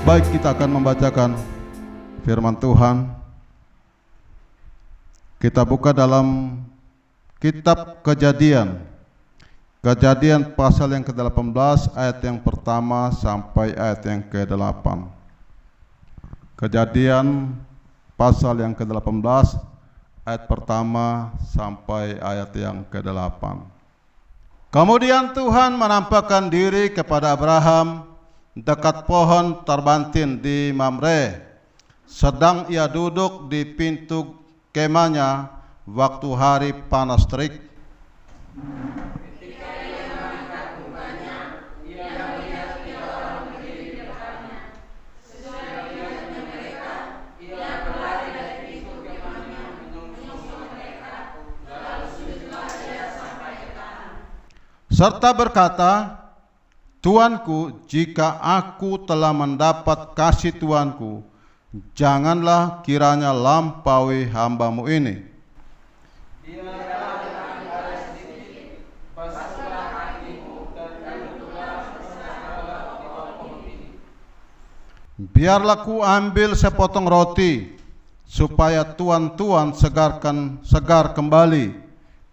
Baik, kita akan membacakan firman Tuhan. Kita buka dalam kitab Kejadian. Kejadian pasal yang ke-18 ayat yang pertama sampai ayat yang ke-8. Kejadian pasal yang ke-18 ayat pertama sampai ayat yang ke-8. Kemudian Tuhan menampakkan diri kepada Abraham dekat pohon terbantin di Mamre, sedang ia duduk di pintu kemahnya waktu hari panas terik. Ketika ia mengangkat mukanya, ia melihat 3 orang berdiri di depannya. Sesudah melihatnya mereka, ia berlari dari pintu kemahnya menyusul mereka, lalu sujudlah ia sampai ke tanah. Serta berkata, Tuanku, jika aku telah mendapat kasih Tuanku, janganlah kiranya lampaui hamba-Mu ini. Dia katakan pada sedikit, basuhlah kakimu dan duduklah bersama di bawah pohon ini. Biarlah ku ambil sepotong roti, supaya tuan-tuan segar kembali.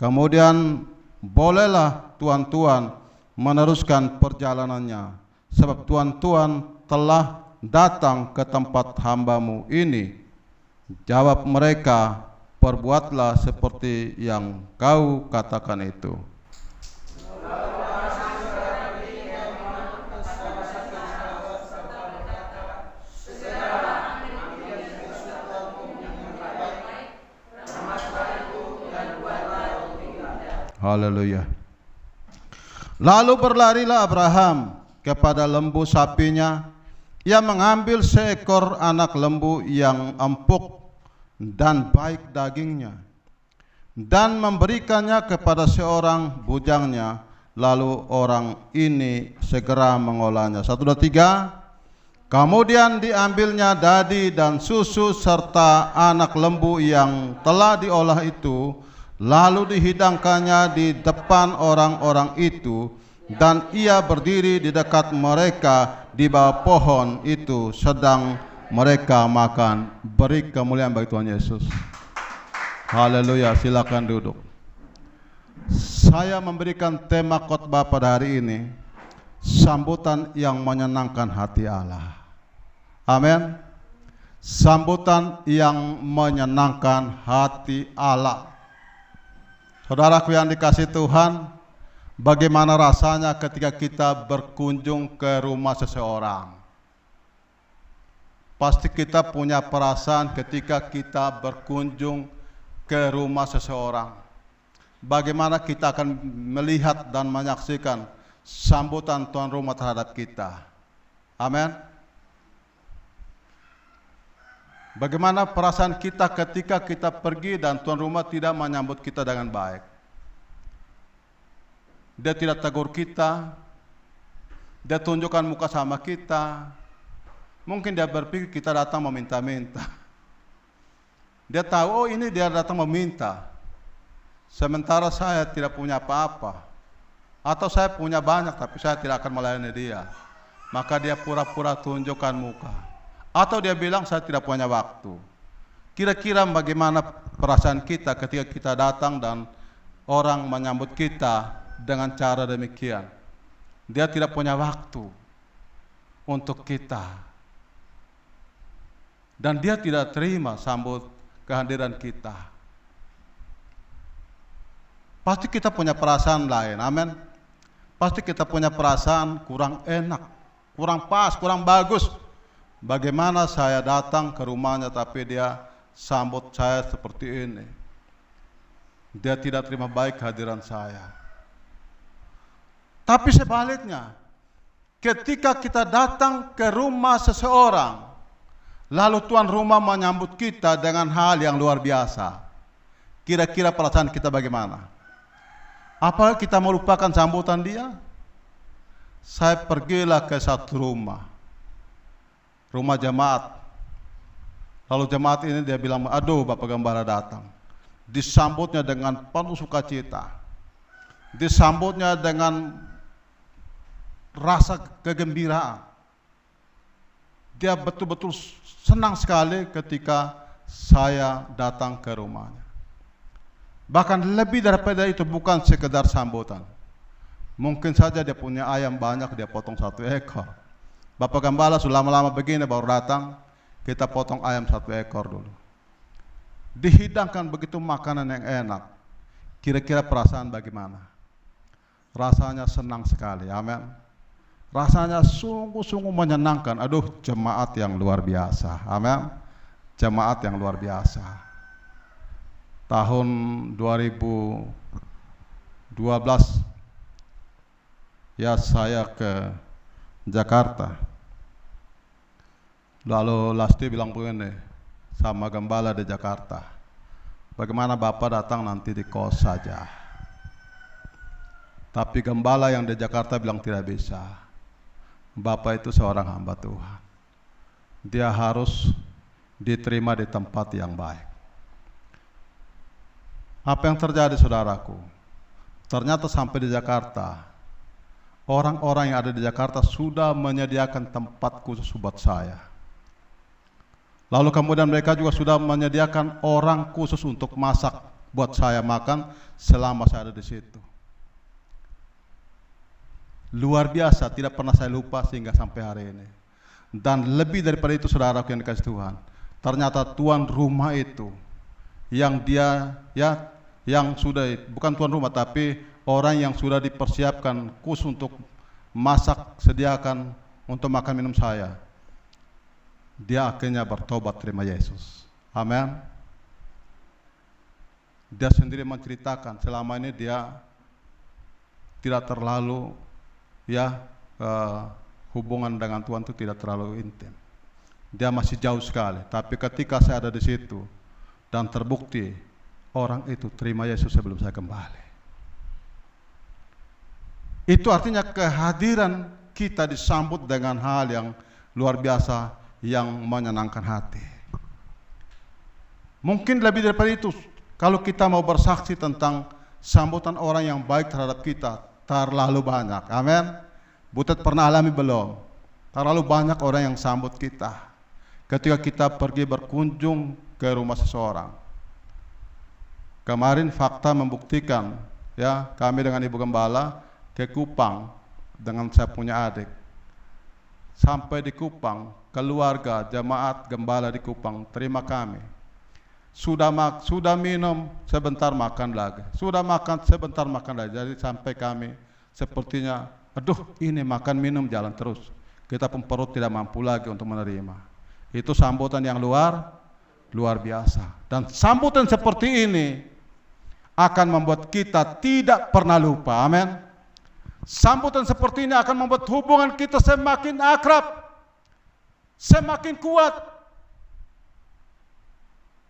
Kemudian bolehlah tuan-tuan meneruskan perjalanannya, sebab tuan-tuan telah datang ke tempat hamba-Mu ini. Jawab mereka, perbuatlah seperti yang kau katakan itu. Haleluya. Lalu berlarilah Abraham kepada lembu sapinya. Ia mengambil seekor anak lembu yang empuk dan baik dagingnya, dan memberikannya kepada seorang bujangnya. Lalu orang ini segera mengolahnya. 1, 2, 3. Kemudian diambilnya dadi dan susu serta anak lembu yang telah diolah itu, lalu dihidangkannya di depan orang-orang itu, dan ia berdiri di dekat mereka di bawah pohon itu sedang mereka makan. Beri kemuliaan bagi Tuhan Yesus. Haleluya, silakan duduk. Saya memberikan tema khotbah pada hari ini, sambutan yang menyenangkan hati Allah. Amin. Sambutan yang menyenangkan hati Allah. Saudaraku yang dikasihi Tuhan, bagaimana rasanya ketika kita berkunjung ke rumah seseorang? Pasti kita punya perasaan ketika kita berkunjung ke rumah seseorang. Bagaimana kita akan melihat dan menyaksikan sambutan tuan rumah terhadap kita. Amin. Bagaimana perasaan kita ketika kita pergi dan tuan rumah tidak menyambut kita dengan baik. Dia tidak tegur kita, dia tunjukkan muka sama kita. Mungkin dia berpikir kita datang meminta-minta. Dia tahu, oh ini dia datang meminta, sementara saya tidak punya apa-apa. Atau saya punya banyak tapi saya tidak akan melayani dia. Maka dia pura-pura tunjukkan muka. Atau dia bilang saya tidak punya waktu. Kira-kira bagaimana perasaan kita ketika kita datang dan orang menyambut kita dengan cara demikian? Dia tidak punya waktu untuk kita, dan dia tidak terima sambut kehadiran kita. Pasti kita punya perasaan lain, amin. Pasti kita punya perasaan kurang enak, kurang pas, kurang bagus. Bagaimana saya datang ke rumahnya tapi dia sambut saya seperti ini. Dia tidak terima baik kehadiran saya. Tapi sebaliknya, ketika kita datang ke rumah seseorang, lalu tuan rumah menyambut kita dengan hal yang luar biasa, kira-kira perasaan kita bagaimana? Apa kita melupakan sambutan dia? Saya pergilah ke satu rumah jemaat. Lalu jemaat ini dia bilang, aduh Bapak Gembara datang. Disambutnya dengan penuh sukacita. Disambutnya dengan rasa kegembiraan. dia betul-betul senang sekali ketika saya datang ke rumahnya. Bahkan lebih daripada itu, bukan sekedar sambutan. Mungkin saja dia punya ayam banyak, dia potong 1 ekor. Bapak Gembala sudah lama-lama begini baru datang, kita potong ayam 1 ekor dulu. Dihidangkan begitu makanan yang enak. Kira-kira perasaan bagaimana? Rasanya senang sekali, amin. Rasanya sungguh-sungguh menyenangkan. Aduh, jemaat yang luar biasa, amin. Jemaat yang luar biasa. Tahun 2012 ya saya ke Jakarta. Lalu Lasti bilang begini sama Gembala di Jakarta, bagaimana Bapak datang nanti di kos saja. Tapi Gembala yang di Jakarta bilang tidak bisa. Bapak itu seorang hamba Tuhan. Dia harus diterima di tempat yang baik. Apa yang terjadi, saudaraku? Ternyata sampai di Jakarta, orang-orang yang ada di Jakarta sudah menyediakan tempat khusus buat saya. Lalu kemudian mereka juga sudah menyediakan orang khusus untuk masak buat saya makan selama saya ada di situ. Luar biasa, tidak pernah saya lupa sehingga sampai hari ini. Dan lebih daripada itu, saudaraku yang dikasih Tuhan, ternyata tuan rumah itu yang dia yang sudah, bukan tuan rumah tapi orang yang sudah dipersiapkan khusus untuk masak, sediakan untuk makan minum saya, dia akhirnya bertobat terima Yesus. Amin. Dia sendiri menceritakan selama ini dia tidak terlalu hubungan dengan Tuhan itu tidak terlalu intim. Dia masih jauh sekali. Tapi ketika saya ada di situ dan terbukti orang itu terima Yesus sebelum saya kembali, itu artinya kehadiran kita disambut dengan hal yang luar biasa yang menyenangkan hati. Mungkin lebih daripada itu, kalau kita mau bersaksi tentang sambutan orang yang baik terhadap kita, terlalu banyak. Amin. Butet pernah alami belum? Terlalu banyak orang yang sambut kita ketika kita pergi berkunjung ke rumah seseorang. Kemarin fakta membuktikan, kami dengan Ibu Gembala ke Kupang dengan saya punya adik. Sampai di Kupang, keluarga jemaat Gembala di Kupang terima kami. Sudah minum, sebentar makan lagi. Sudah makan, sebentar makan lagi. Jadi sampai kami sepertinya, aduh ini makan minum jalan terus. Kita pun perut tidak mampu lagi untuk menerima. Itu sambutan yang luar biasa. Dan sambutan seperti ini akan membuat kita tidak pernah lupa. Amin. Sambutan seperti ini akan membuat hubungan kita semakin akrab, semakin kuat.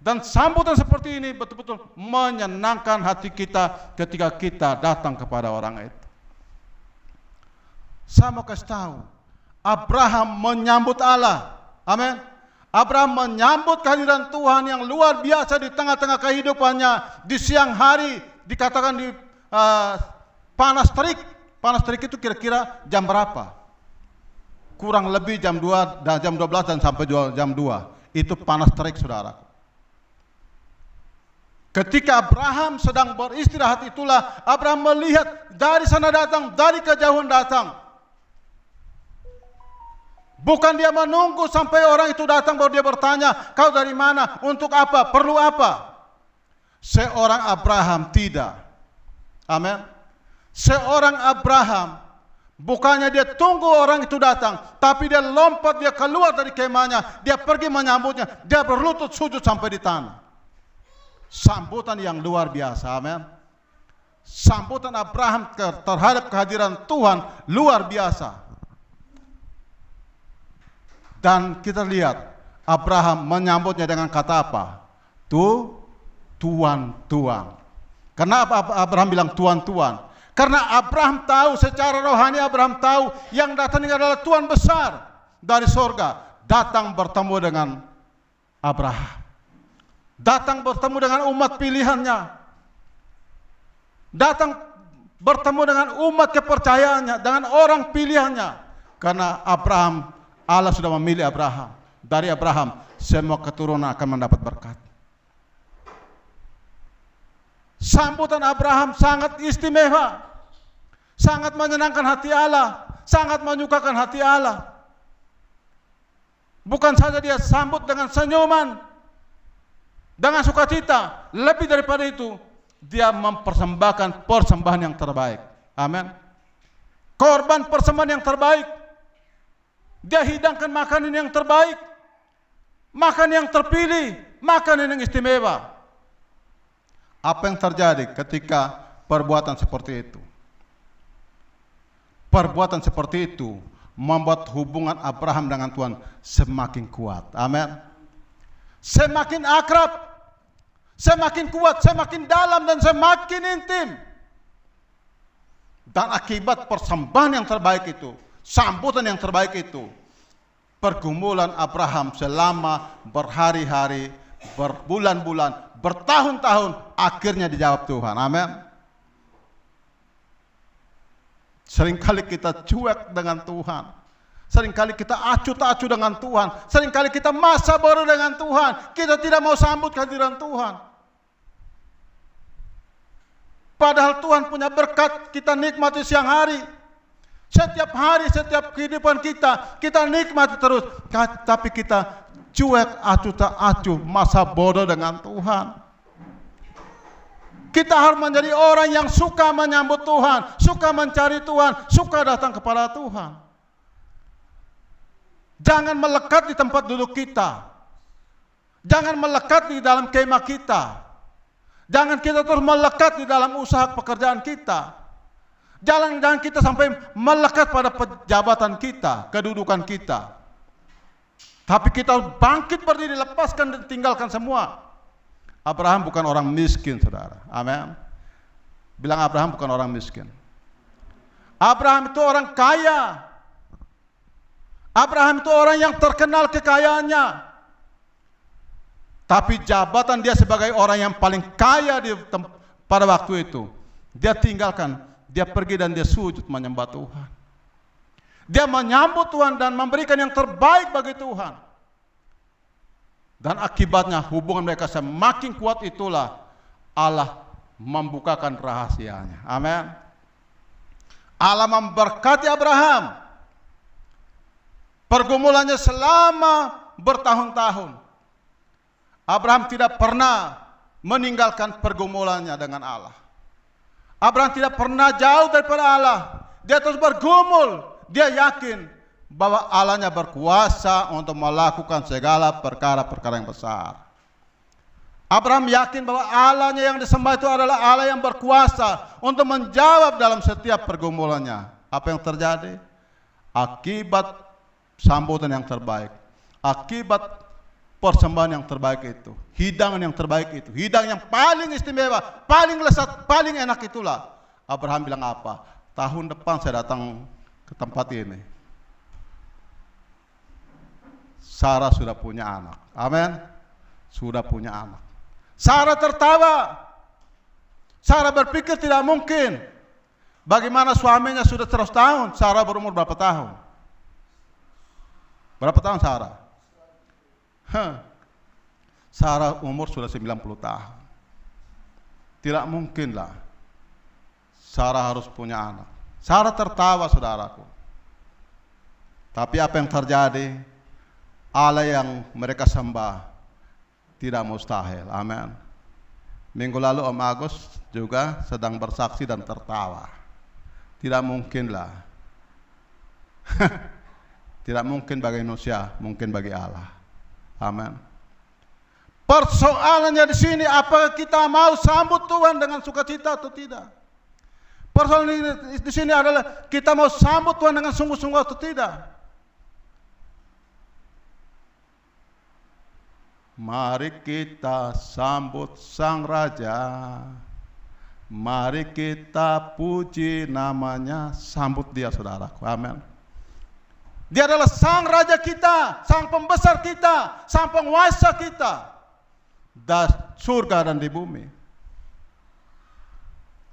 Dan sambutan seperti ini betul-betul menyenangkan hati kita ketika kita datang kepada orang itu. Saya mau kasih tahu, Abraham menyambut Allah. Amin. Abraham menyambut kehadiran Tuhan yang luar biasa di tengah-tengah kehidupannya. Di siang hari dikatakan di panas terik. Panas terik itu kira-kira jam berapa? Kurang lebih jam 2 dan jam 12 dan sampai jam 2. Itu panas terik, saudara. Ketika Abraham sedang beristirahat itulah Abraham melihat dari sana datang, dari kejauhan datang. Bukan dia menunggu sampai orang itu datang baru dia bertanya, kau dari mana, untuk apa, perlu apa? Seorang Abraham tidak. Amin. Seorang Abraham bukannya dia tunggu orang itu datang, tapi dia lompat, dia keluar dari kemahnya, dia pergi menyambutnya, dia berlutut sujud sampai di tanah. Sambutan yang luar biasa. Amin. Sambutan Abraham terhadap kehadiran Tuhan luar biasa. Dan kita lihat Abraham menyambutnya dengan kata apa? Tuan. Kenapa Abraham bilang Tuan? Karena Abraham tahu, secara rohani Abraham tahu yang datang ini adalah Tuhan besar dari sorga. Datang bertemu dengan Abraham. Datang bertemu dengan umat pilihannya. Datang bertemu dengan umat kepercayaannya, dengan orang pilihannya. Karena Abraham Allah sudah memilih Abraham. Dari Abraham semua keturunan akan mendapat berkat. Sambutan Abraham sangat istimewa, sangat menyenangkan hati Allah, sangat menyukakan hati Allah. Bukan saja dia sambut dengan senyuman, dengan sukacita, lebih daripada itu, dia mempersembahkan persembahan yang terbaik. Amin. Korban persembahan yang terbaik. Dia hidangkan makanan yang terbaik, makanan yang terpilih, makanan yang istimewa. Apa yang terjadi ketika perbuatan seperti itu? Perbuatan seperti itu membuat hubungan Abraham dengan Tuhan semakin kuat. Amin. Semakin akrab, semakin kuat, semakin dalam, dan semakin intim. Dan akibat persembahan yang terbaik itu, sambutan yang terbaik itu, pergumulan Abraham selama berhari-hari, berbulan-bulan, bertahun-tahun, akhirnya dijawab Tuhan. Amin. Seringkali kita cuek dengan Tuhan, seringkali kita acuh tak acuh dengan Tuhan, seringkali kita masa bodoh dengan Tuhan, kita tidak mau sambut kehadiran Tuhan. Padahal Tuhan punya berkat, kita nikmati siang hari, setiap hari, setiap kehidupan kita nikmati terus, tapi kita cuek, acuh tak acuh, masa bodoh dengan Tuhan. Kita harus menjadi orang yang suka menyambut Tuhan, suka mencari Tuhan, suka datang kepada Tuhan. Jangan melekat di tempat duduk kita, jangan melekat di dalam kemah kita, jangan kita terus melekat di dalam usaha pekerjaan kita, jangan kita sampai melekat pada jabatan kita, kedudukan kita. Tapi kita bangkit berdiri, lepaskan dan tinggalkan semua. Abraham bukan orang miskin, saudara. Amin. Bilang Abraham bukan orang miskin. Abraham itu orang kaya. Abraham itu orang yang terkenal kekayaannya. Tapi jabatan dia sebagai orang yang paling kaya pada waktu itu, dia tinggalkan. Dia pergi dan dia sujud menyembah Tuhan. Dia menyambut Tuhan dan memberikan yang terbaik bagi Tuhan. Dan akibatnya hubungan mereka semakin kuat, itulah Allah membukakan rahasianya. Amin. Allah memberkati Abraham. Pergumulannya selama bertahun-tahun. Abraham tidak pernah meninggalkan pergumulannya dengan Allah. Abraham tidak pernah jauh daripada Allah. Dia terus bergumul. Dia yakin bahwa Allahnya berkuasa untuk melakukan segala perkara-perkara yang besar. Abraham yakin bahwa Allahnya yang disembah itu adalah Allah yang berkuasa untuk menjawab dalam setiap pergumulannya. Apa yang terjadi? Akibat sambutan yang terbaik, akibat persembahan yang terbaik itu, hidangan yang terbaik itu, hidangan yang paling istimewa, paling lezat, paling enak itulah, Abraham bilang apa? Tahun depan saya datang ke tempat ini. Sarah sudah punya anak. Amin. Sudah punya anak. Sarah tertawa. Sarah berpikir tidak mungkin. Bagaimana suaminya sudah 100 tahun, Sarah berumur berapa tahun? Berapa tahun Sarah? Sarah umur sudah 90 tahun. Tidak mungkinlah Sarah harus punya anak. Sarah tertawa, saudaraku. Tapi apa yang terjadi? Allah yang mereka sembah tidak mustahil. Amin. Minggu lalu Om Agus juga sedang bersaksi dan tertawa. Tidak mungkinlah. Tidak mungkin bagi manusia, mungkin bagi Allah. Amin. Persoalannya di sini, apakah kita mau sambut Tuhan dengan sukacita atau tidak? Persoalan di sini adalah kita mau sambut Tuhan dengan sungguh-sungguh atau tidak? Mari kita sambut Sang Raja, mari kita puji namanya, sambut dia, saudaraku. Amin. Dia adalah Sang Raja kita, Sang Pembesar kita, Sang Penguasa kita, surga dan di bumi.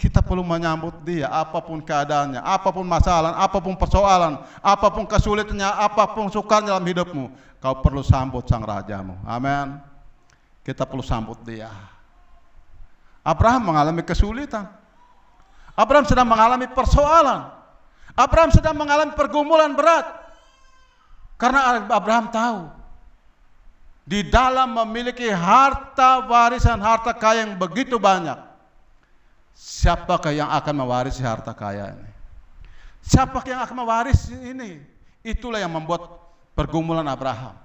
Kita perlu menyambut dia apapun keadaannya, apapun masalah, apapun persoalan, apapun kesulitannya, apapun suka dalam hidupmu. Kau perlu sambut sang rajamu. Amin. Kita perlu sambut dia. Abraham mengalami kesulitan. Abraham sedang mengalami persoalan. Abraham sedang mengalami pergumulan berat. Karena Abraham tahu di dalam memiliki harta warisan, harta kaya yang begitu banyak, siapakah yang akan mewarisi harta kaya ini? Siapa yang akan mewarisi ini? Itulah yang membuat pergumulan Abraham.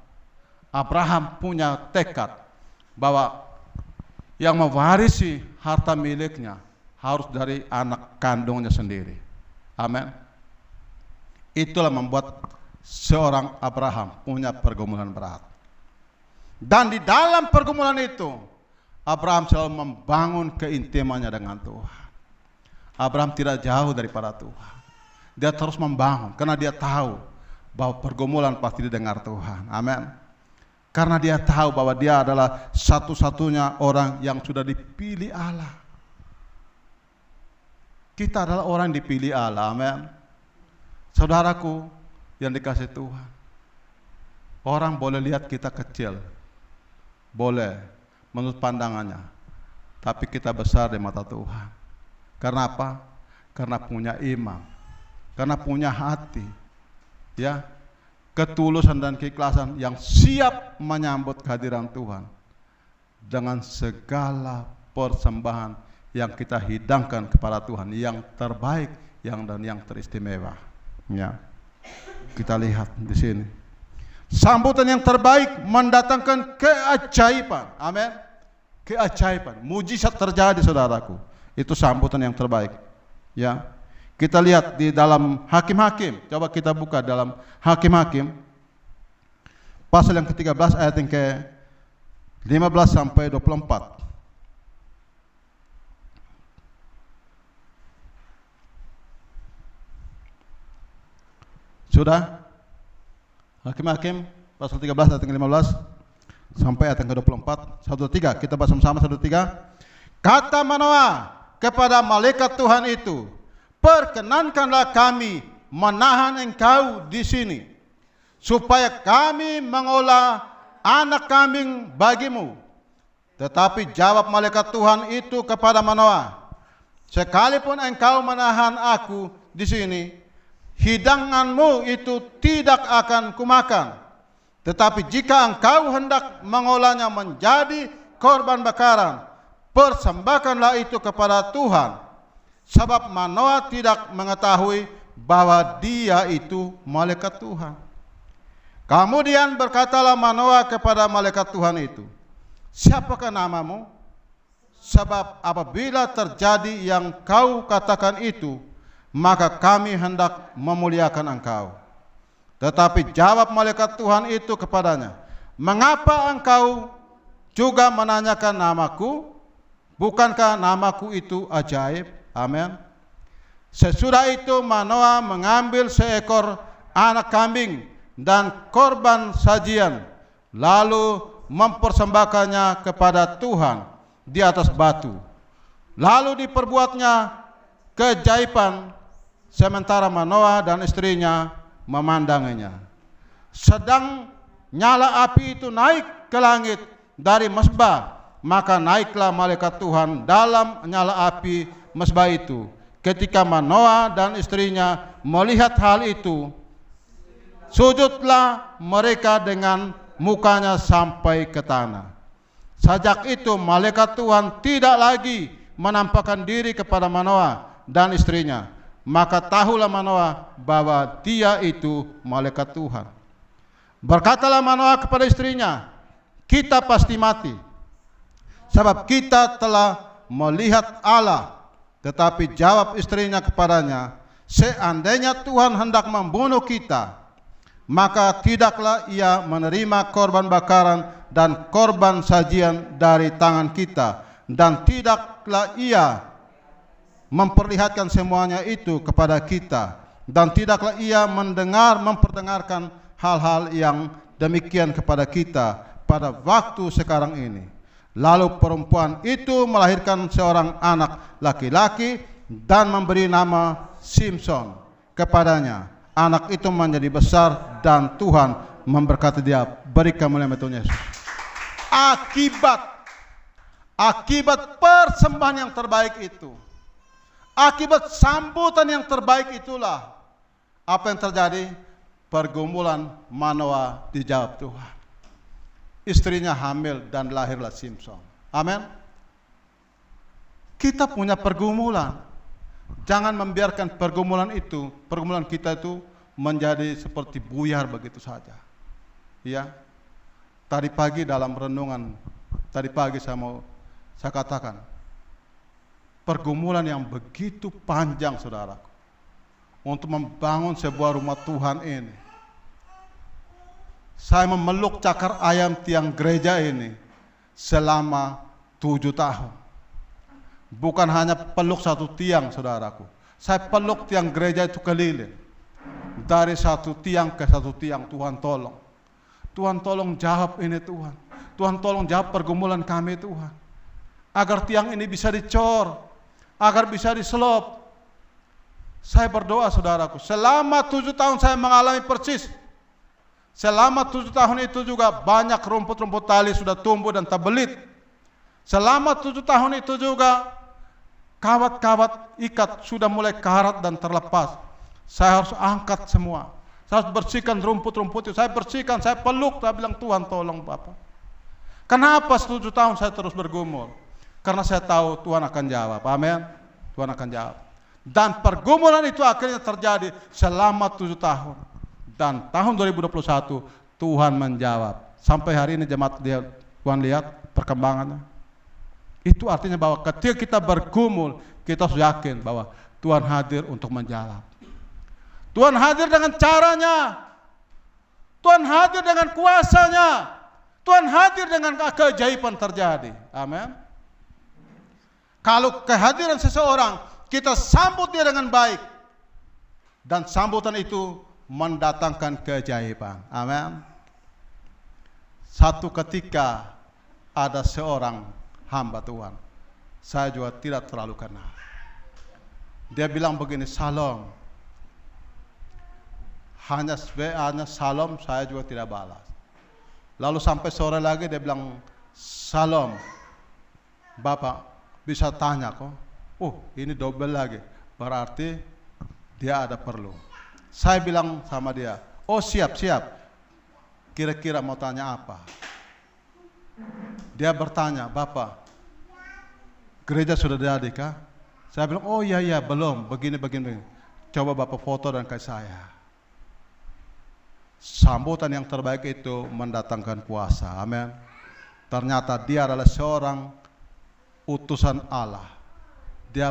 Abraham punya tekad bahwa yang mewarisi harta miliknya harus dari anak kandungnya sendiri. Amin. Itulah membuat seorang Abraham punya pergumulan berat. Dan di dalam pergumulan itu, Abraham selalu membangun keintimannya dengan Tuhan. Abraham tidak jauh daripada Tuhan. Dia terus membangun karena dia tahu bahwa pergumulan pasti didengar Tuhan. Amin. Karena dia tahu bahwa dia adalah satu-satunya orang yang sudah dipilih Allah. Kita adalah orang yang dipilih Allah. Amin. Saudaraku yang dikasihi Tuhan, orang boleh lihat kita kecil, boleh menurut pandangannya, tapi kita besar di mata Tuhan. Karena apa? Karena punya iman, karena punya hati, ya, ketulusan dan keikhlasan yang siap menyambut kehadiran Tuhan dengan segala persembahan yang kita hidangkan kepada Tuhan, yang terbaik, dan yang teristimewa. Ya, kita lihat di sini. Sambutan yang terbaik mendatangkan keajaiban. Amin. Keajaiban, mujizat terjadi, saudaraku. Itu sambutan yang terbaik. Ya. Kita lihat di dalam Hakim-Hakim. Coba kita buka dalam Hakim-Hakim pasal yang ke-13 ayat yang ke-15 sampai 24. Sudah? Hakim-Hakim pasal 13 ayat yang ke-15 sampai ayat yang ke-24. 1-3, kita bahas sama-sama. 1-3. Kata Manoah kepada malaikat Tuhan itu, perkenankanlah kami menahan engkau di sini, supaya kami mengolah anak kambing bagimu. Tetapi jawab malaikat Tuhan itu kepada Manoah, sekalipun engkau menahan aku di sini, hidanganmu itu tidak akan kumakan. Tetapi jika engkau hendak mengolahnya menjadi korban bakaran, persembahkanlah itu kepada Tuhan. Sebab Manoah tidak mengetahui bahwa dia itu malaikat Tuhan. Kemudian berkatalah Manoah kepada malaikat Tuhan itu, siapakah namamu? Sebab apabila terjadi yang kau katakan itu, maka kami hendak memuliakan engkau. Tetapi jawab malaikat Tuhan itu kepadanya, mengapa engkau juga menanyakan namaku? Bukankah namaku itu ajaib? Amin. Sesudah itu Manoah mengambil seekor anak kambing dan korban sajian, lalu mempersembahkannya kepada Tuhan di atas batu. Lalu diperbuatnya keajaiban sementara Manoah dan istrinya memandanginya. Sedang nyala api itu naik ke langit dari mezbah, maka naiklah malaikat Tuhan dalam nyala api mezbah itu. Ketika Manoah dan istrinya melihat hal itu, sujudlah mereka dengan mukanya sampai ke tanah. Sejak itu malaikat Tuhan tidak lagi menampakkan diri kepada Manoah dan istrinya. Maka tahulah Manoah bahwa dia itu malaikat Tuhan. Berkatalah Manoah kepada istrinya, kita pasti mati, sebab kita telah melihat Allah. Tetapi jawab istrinya kepadanya, seandainya Tuhan hendak membunuh kita, maka tidaklah ia menerima korban bakaran dan korban sajian dari tangan kita, dan tidaklah ia memperlihatkan semuanya itu kepada kita, dan tidaklah ia memperdengarkan hal-hal yang demikian kepada kita pada waktu sekarang ini. Lalu perempuan itu melahirkan seorang anak laki-laki dan memberi nama Simson kepadanya. Anak itu menjadi besar dan Tuhan memberkati dia. Beri kemuliaan Tuhan Yesus. Akibat persembahan yang terbaik itu, akibat sambutan yang terbaik itulah apa yang terjadi. Pergumulan Manoa dijawab Tuhan. Istrinya hamil dan lahirlah Simson. Amin. Kita punya pergumulan. Jangan membiarkan pergumulan kita itu menjadi seperti buyar begitu saja. Ya. Tadi pagi dalam renungan, saya katakan, pergumulan yang begitu panjang, saudaraku, untuk membangun sebuah rumah Tuhan ini. Saya memeluk cakar ayam tiang gereja ini selama 7 tahun. Bukan hanya peluk satu tiang, saudaraku. Saya peluk tiang gereja itu keliling. Dari satu tiang ke satu tiang, Tuhan tolong. Tuhan tolong jawab ini Tuhan. Tuhan tolong jawab pergumulan kami Tuhan. Agar tiang ini bisa dicor, agar bisa diselop. Saya berdoa saudaraku, selama 7 tahun saya mengalami persis. Selama 7 tahun itu juga banyak rumput-rumput tali sudah tumbuh dan terbelit. Selama 7 tahun itu juga kawat-kawat ikat sudah mulai karat dan terlepas. Saya harus angkat semua. Saya harus bersihkan rumput-rumput itu. Saya bersihkan, saya peluk, saya bilang Tuhan tolong Bapak. Kenapa 7 tahun saya terus bergumul? Karena saya tahu Tuhan akan jawab. Amin. Tuhan akan jawab. Dan pergumulan itu akhirnya terjadi selama 7 tahun. Dan tahun 2021 Tuhan menjawab. Sampai hari ini jemaat Tuhan lihat perkembangannya. Itu artinya bahwa ketika kita bergumul, kita harus yakin bahwa Tuhan hadir untuk menjawab. Tuhan hadir dengan caranya. Tuhan hadir dengan kuasanya. Tuhan hadir dengan keajaiban terjadi. Amin. Kalau kehadiran seseorang, kita sambut dia dengan baik. Dan sambutan itu mendatangkan keajaiban. Amin. Satu ketika ada seorang hamba Tuhan, saya juga tidak terlalu kenal. Dia bilang begini, "Salam." Hanya salam, saya juga tidak balas. Lalu sampai sore lagi dia bilang, "Salam, Bapak bisa tanya kok?" Oh, ini double lagi. Berarti dia ada perlu. Saya bilang sama dia, "Oh siap. Kira-kira mau tanya apa?" Dia bertanya, "Bapak, gereja sudah jadi kah?" Saya bilang, "Oh iya, belum, begini. Coba Bapak foto dan kasih saya." Sambutan yang terbaik itu mendatangkan kuasa. Amin. Ternyata dia adalah seorang utusan Allah. Dia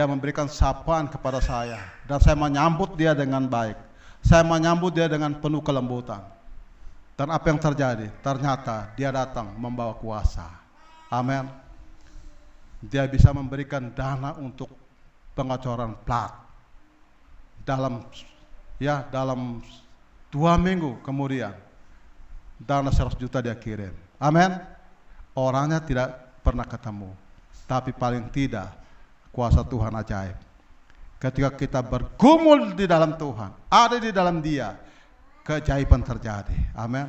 memberikan sapaan kepada saya, dan saya menyambut dia dengan baik. Saya menyambut dia dengan penuh kelembutan. Dan apa yang terjadi? Ternyata dia datang membawa kuasa. Amin. Dia bisa memberikan dana untuk pengacoran plat. Dalam 2 minggu kemudian dana 100 juta dia kirim. Amin. Orangnya tidak pernah ketemu, tapi paling tidak kuasa Tuhan ajaib. Ketika kita bergumul di dalam Tuhan, ada di dalam Dia, keajaiban terjadi. Amin.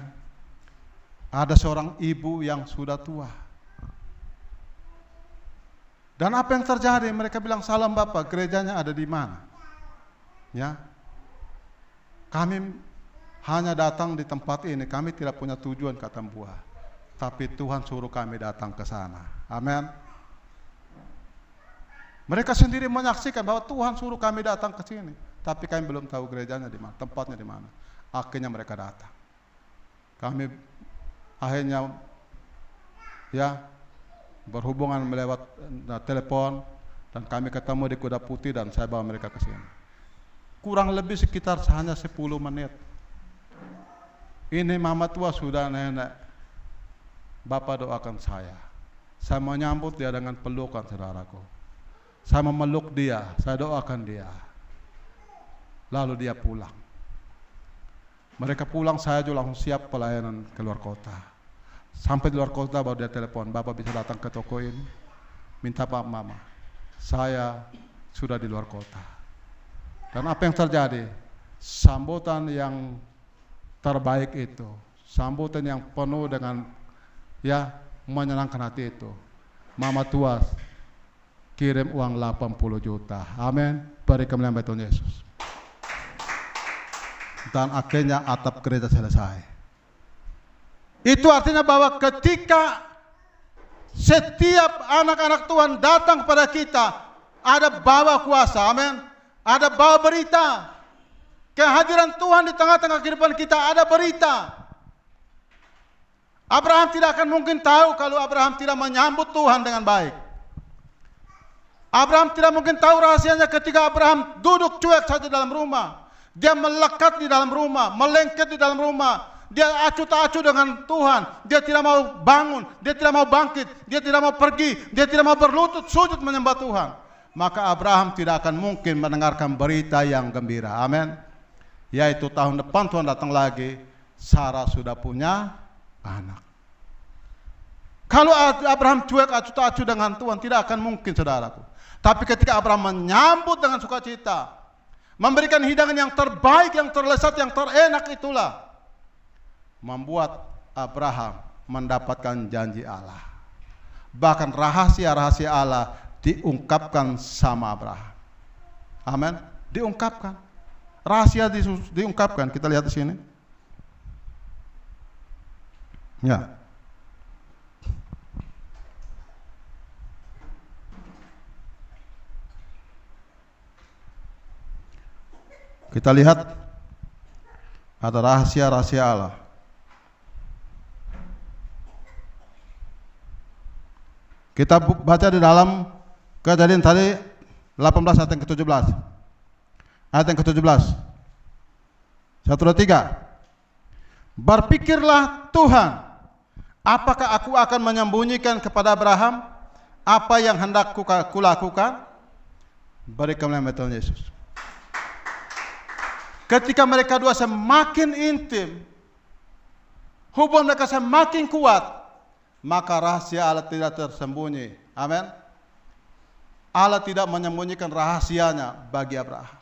Ada seorang ibu yang sudah tua. Dan apa yang terjadi? Mereka bilang, "Salam Bapak, gerejanya ada di mana?" Ya. Kami hanya datang di tempat ini, kami tidak punya tujuan ke Tambuah. Tapi Tuhan suruh kami datang ke sana. Amin. Mereka sendiri menyaksikan bahwa Tuhan suruh kami datang ke sini, tapi kami belum tahu gerejanya di mana, tempatnya di mana. Akhirnya mereka datang. Kami akhirnya berhubungan melewat telepon, dan kami ketemu di Kuda Putih dan saya bawa mereka ke sini. Kurang lebih sekitar hanya 10 menit. Ini mama tua sudah nenek. Bapak doakan saya. Saya menyambut dia dengan pelukan, saudaraku. Saya memeluk dia, saya doakan dia. Lalu dia pulang. Mereka pulang, saya juga langsung siap pelayanan ke luar kota. Sampai di luar kota baru dia telepon, "Bapak bisa datang ke toko ini? Minta Pak Mama." saya sudah di luar kota. Dan apa yang terjadi? Sambutan yang terbaik itu, sambutan yang penuh dengan menyenangkan hati itu, Mama tua kirim uang 80 juta. Amin. Beri kemuliaan bagi Tuhan Yesus. Dan akhirnya atap gereja selesai. Itu artinya bahwa ketika setiap anak-anak Tuhan datang kepada kita, ada bawa kuasa, amin. Ada bawa berita. Kehadiran Tuhan di tengah-tengah kehidupan kita, ada berita. Abraham tidak akan mungkin tahu kalau Abraham tidak menyambut Tuhan dengan baik. Abraham tidak mungkin tahu rahasianya ketika Abraham duduk cuek saja dalam rumah. Dia melekat di dalam rumah, melengket di dalam rumah. Dia acuh tak acuh dengan Tuhan. Dia tidak mau bangun, dia tidak mau bangkit, dia tidak mau pergi, dia tidak mau berlutut sujud menyembah Tuhan. Maka Abraham tidak akan mungkin mendengarkan berita yang gembira. Amin. Yaitu tahun depan Tuhan datang lagi, Sarah sudah punya anak. Kalau Abraham cuek acuh tak acuh dengan Tuhan, tidak akan mungkin, saudaraku. Tapi ketika Abraham menyambut dengan sukacita, memberikan hidangan yang terbaik, yang terlezat, yang terenak, itulah membuat Abraham mendapatkan janji Allah. Bahkan rahasia-rahasia Allah diungkapkan sama Abraham. Amin. Diungkapkan. Rahasia diungkapkan. Kita lihat di sini. Ya. Kita lihat ada rahasia-rahasia Allah. Kita baca di dalam Kejadian tadi 18 ayat yang ke-17. Ayat yang ke-17. 1, 2, 3. Berpikirlah Tuhan, apakah aku akan menyembunyikan kepada Abraham apa yang hendak kulakukan? Beri kemuliaan Tuhan Yesus. Ketika mereka dua semakin intim, hubungan mereka semakin kuat, maka rahasia Allah tidak tersembunyi. Amin. Allah tidak menyembunyikan rahasianya bagi Abraham.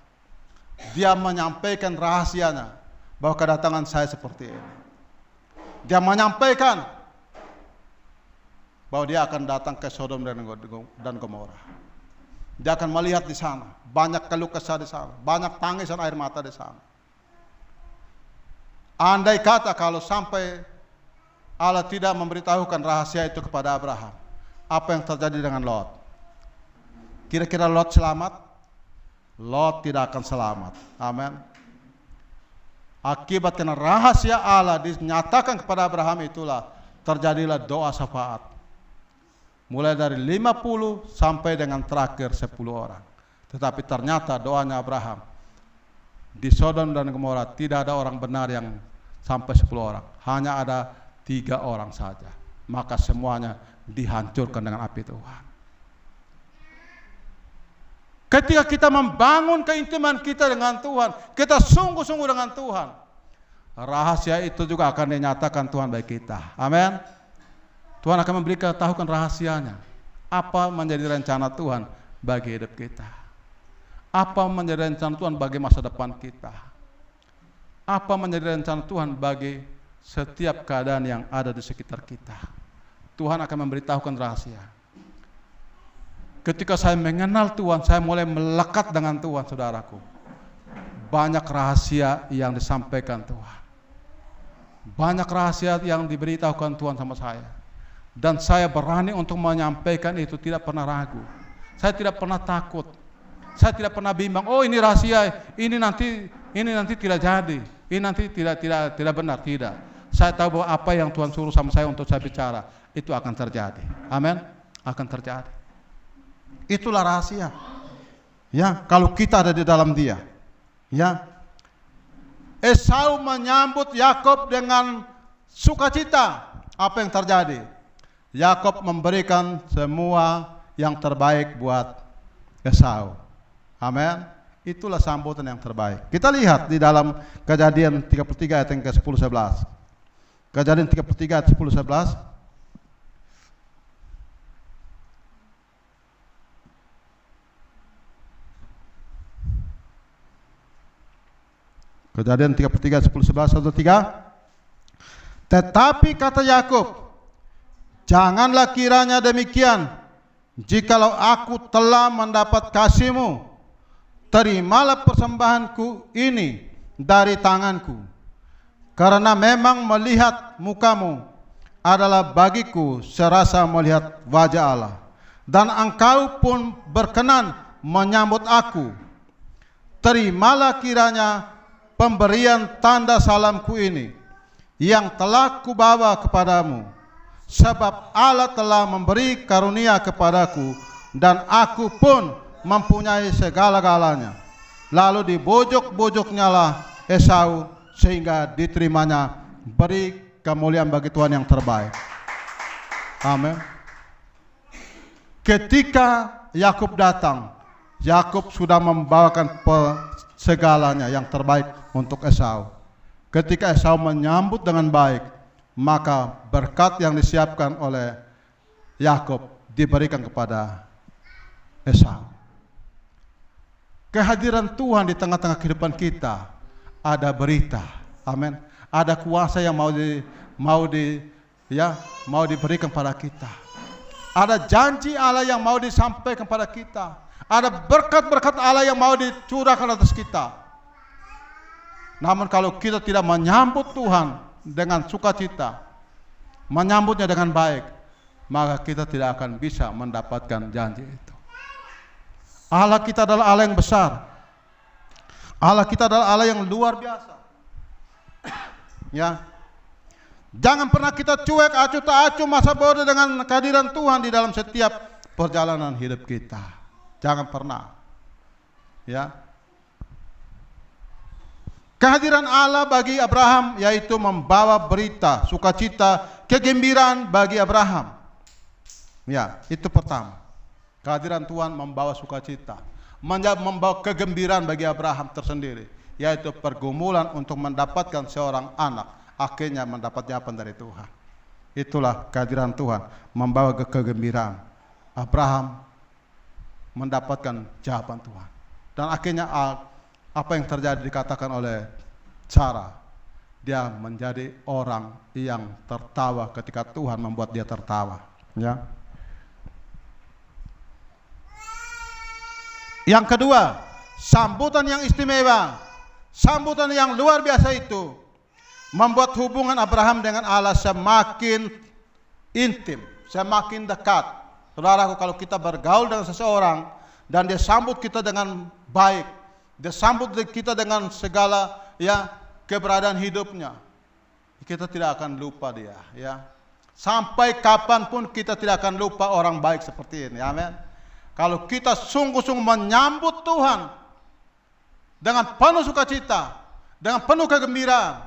Dia menyampaikan rahasianya bahwa kedatangan saya seperti ini. Dia menyampaikan bahwa dia akan datang ke Sodom dan Gomora. Dia akan melihat di sana banyak keluh kesah di sana, banyak tangisan air mata di sana. Andai kata kalau sampai Allah tidak memberitahukan rahasia itu kepada Abraham, apa yang terjadi dengan Lot? Kira-kira Lot selamat? Lot tidak akan selamat. Amin. Akibat karena rahasia Allah dinyatakan kepada Abraham, itulah terjadilah doa syafaat. Mulai dari 50 sampai dengan terakhir 10 orang. Tetapi ternyata doanya Abraham di Sodom dan Gomora tidak ada orang benar yang sampai 10 orang. Hanya ada 3 orang saja. Maka semuanya dihancurkan dengan api Tuhan. Ketika kita membangun keintiman kita dengan Tuhan, kita sungguh-sungguh dengan Tuhan, rahasia itu juga akan dinyatakan Tuhan bagi kita. Amin. Tuhan akan memberitahukan rahasianya. Apa menjadi rencana Tuhan bagi hidup kita? Apa menjadi rencana Tuhan bagi masa depan kita? Apa menjadi rencana Tuhan bagi setiap keadaan yang ada di sekitar kita? Tuhan akan memberitahukan rahasia. Ketika saya mengenal Tuhan, saya mulai melekat dengan Tuhan, saudaraku. Banyak rahasia yang disampaikan Tuhan. Banyak rahasia yang diberitahukan Tuhan sama saya. Dan saya berani untuk menyampaikan itu, tidak pernah ragu. Saya tidak pernah takut. Saya tidak pernah bimbang, oh ini rahasia, ini nanti tidak jadi. Ini nanti tidak benar, tidak. Saya tahu bahwa apa yang Tuhan suruh sama saya untuk saya bicara, itu akan terjadi. Amin. Akan terjadi. Itulah rahasia. Ya, kalau kita ada di dalam Dia. Ya. Esau menyambut Yakob dengan sukacita. Apa yang terjadi? Yakob memberikan semua yang terbaik buat Esau. Amin. Itulah sambutan yang terbaik. Kita lihat di dalam Kejadian 33 ayat yang ke-10-11. Kejadian 33 ayat 10-11. Kejadian 33, 10, 11, 1, 3. Tetapi kata Yakub, janganlah kiranya demikian. Jikalau aku telah mendapat kasih-Mu, terimalah persembahanku ini dari tanganku. Karena memang melihat muka-Mu adalah bagiku serasa melihat wajah Allah. Dan Engkau pun berkenan menyambut aku. Terimalah kiranya pemberian tanda salamku ini yang telah kubawa kepadamu, sebab Allah telah memberi karunia kepadaku dan aku pun mempunyai segala-galanya. Lalu dibojok-bojoknya lah Esau sehingga diterimanya. Beri kemuliaan bagi Tuhan yang terbaik. Amin. Ketika Yakub datang, Yakub sudah membawakan segalanya yang terbaik untuk Esau. Ketika Esau menyambut dengan baik, maka berkat yang disiapkan oleh Yakub diberikan kepada Esau. Kehadiran Tuhan di tengah-tengah kehidupan kita, ada berita, amin. Ada kuasa yang mau diberikan pada kita. Ada janji Allah yang mau disampaikan kepada kita. Ada berkat-berkat Allah yang mau dicurahkan atas kita. Namun kalau kita tidak menyambut Tuhan dengan sukacita, menyambutnya dengan baik, maka kita tidak akan bisa mendapatkan janji itu. Allah kita adalah Allah yang besar. Allah kita adalah Allah yang luar biasa. Ya. Jangan pernah kita cuek, acuh tak acuh, masa bodoh dengan kehadiran Tuhan di dalam setiap perjalanan hidup kita. Jangan pernah. Ya. Kehadiran Allah bagi Abraham yaitu membawa berita, sukacita, kegembiraan bagi Abraham. Ya, itu pertama. Kehadiran Tuhan membawa sukacita, membawa kegembiraan bagi Abraham tersendiri, yaitu pergumulan untuk mendapatkan seorang anak. Akhirnya mendapat jawaban dari Tuhan. Itulah kehadiran Tuhan, membawa kegembiraan. Abraham mendapatkan jawaban Tuhan. Dan akhirnya apa yang terjadi dikatakan oleh Sarah. Dia menjadi orang yang tertawa ketika Tuhan membuat dia tertawa. Ya. Yang kedua, sambutan yang istimewa, sambutan yang luar biasa itu membuat hubungan Abraham dengan Allah semakin intim, semakin dekat. Saudaraku, kalau kita bergaul dengan seseorang dan dia sambut kita dengan baik, dia sambut kita dengan segala keberadaan hidupnya, kita tidak akan lupa dia. Ya. Sampai kapanpun kita tidak akan lupa orang baik seperti ini. Amin. Kalau kita sungguh-sungguh menyambut Tuhan dengan penuh sukacita, dengan penuh kegembiraan,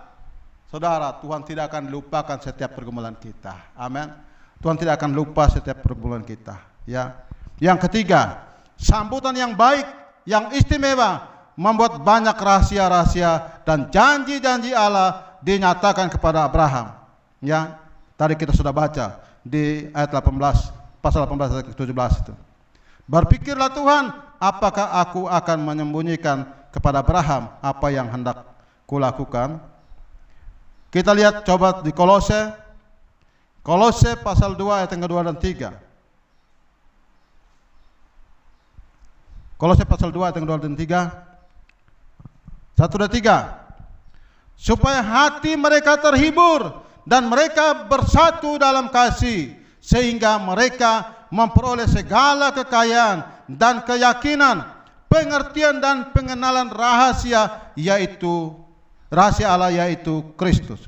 saudara, Tuhan tidak akan lupakan setiap pergumulan kita. Amin. Tuhan tidak akan lupa setiap pergumulan kita. Ya. Yang ketiga, sambutan yang baik, yang istimewa, membuat banyak rahasia-rahasia dan janji-janji Allah dinyatakan kepada Abraham. Ya. Tadi kita sudah baca di ayat 18, pasal 18 ayat 17 itu. Berpikirlah Tuhan, apakah aku akan menyembunyikan kepada Abraham apa yang hendak kulakukan? Kita lihat coba di Kolose pasal 2 ayat yang kedua dan 3. Kolose pasal 2 ayat yang kedua dan 3. 1 dan 3. Supaya hati mereka terhibur dan mereka bersatu dalam kasih, sehingga mereka memperoleh segala kekayaan dan keyakinan, pengertian dan pengenalan rahasia Allah yaitu Kristus.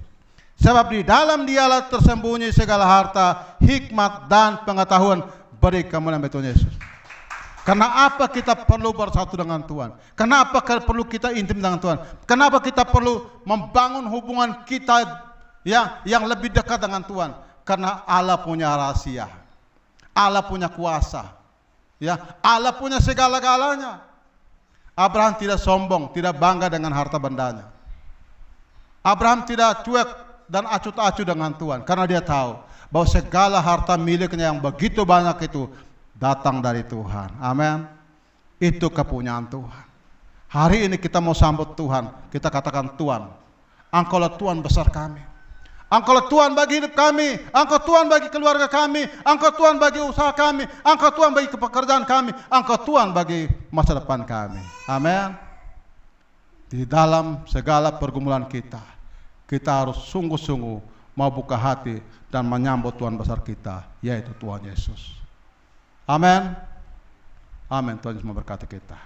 Sebab di dalam Dialah tersembunyi segala harta, hikmat dan pengetahuan. Beri kemuliaan bagi Tuhan Yesus. Karena apa kita perlu bersatu dengan Tuhan? Kenapa perlu kita intim dengan Tuhan? Kenapa kita perlu membangun hubungan kita yang lebih dekat dengan Tuhan? Karena Allah punya rahasia, Allah punya kuasa, Allah punya segala-galanya. Abraham tidak sombong, tidak bangga dengan harta bendanya. Abraham tidak cuek dan acuh tak acuh dengan Tuhan, karena dia tahu bahwa segala harta miliknya yang begitu banyak itu datang dari Tuhan. Amin. Itu kepunyaan Tuhan. Hari ini kita mau sambut Tuhan. Kita katakan, Tuhan, Engkaulah Tuhan besar kami. Engkaulah Tuhan bagi hidup kami. Engkau Tuhan bagi keluarga kami. Engkau Tuhan bagi usaha kami. Engkau Tuhan bagi pekerjaan kami. Engkau Tuhan bagi masa depan kami. Amin. Di dalam segala pergumulan kita harus sungguh-sungguh mau buka hati dan menyambut Tuhan besar kita, yaitu Tuhan Yesus. Amin. Amin. Tuhan Yesus memberkati kita.